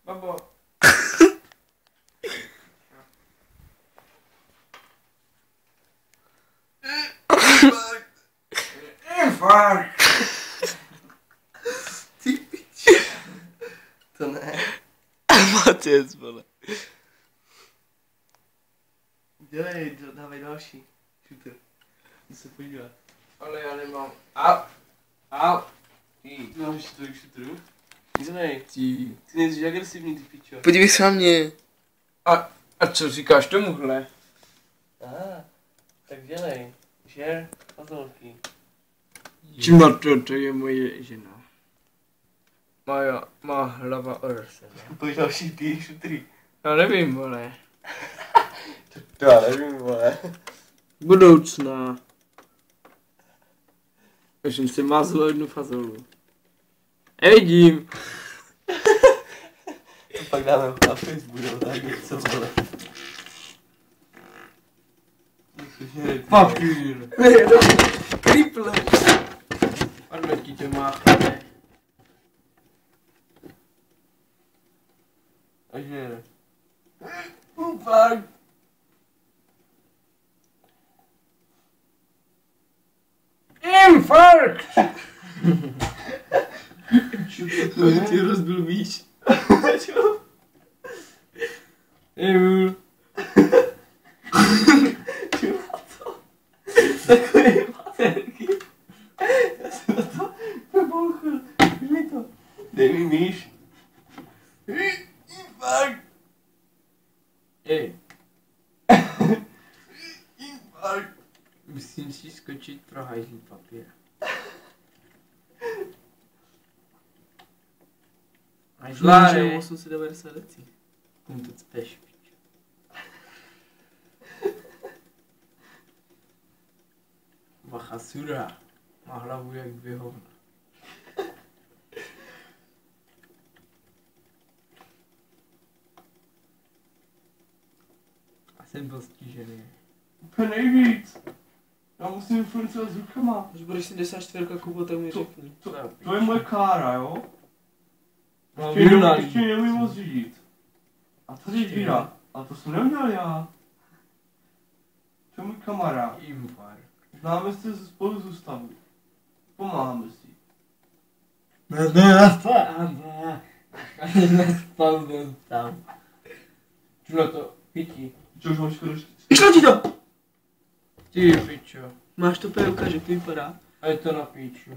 Babo. Infarkt. Ty piči. To ne. Matěc, vole. Dělej, dávej další. Shooter. Jdu se podívat. Ale já nemám. Au. Ty máš ještě tolik shooterů? Dělej. Ty. Ty nejsi agresivní, ty pičo. Podívej se na mě. A co říkáš tomuhle? Tak dělej. Share puzzlky. Čima to je moje žena. Má hlava orse. Pojď další ty shootery. Já nevím, vole. To já nevím, vole. Budoucna. Já jsem si mazl jednu fazolu. Nevidím. To pak dáme na Facebook, nebo tak něco, vole. Papír. Kriple. Padlo ti to máchne. Takže. Fakt. Infarkt! To ti rozbil míč. Čo? Nevím. Čo to? Takové baterky. Já jsem na to nebouchl. Už mi to. Dej mi míš. Infarkt. Ej, Infarkt. musím si skočit pro hajzlí papír. Žláře. 890 decí. Komu to cpeš, pič. Bacha sura. Má hlavu jak dvě hovna. A jsem postižený. Úplně nejvíc. Já musím influencovat s rukama. Když budeš 74 Kubo, tak mi To- řekni. To je moje kára, jo? No, Ještě neumím moc řídit. A tady dvíra. A to jsem neudělal já. To je můj kamarád. Infarkt. Známe se spolu z ústavu. Pomáháme si. Nespadl tam. Čulo to, pití. Čo už mám skoro Vyšlo ti to! Ty pičo. Máš to úplně ukáž, jak to vypadá. A je to na píču.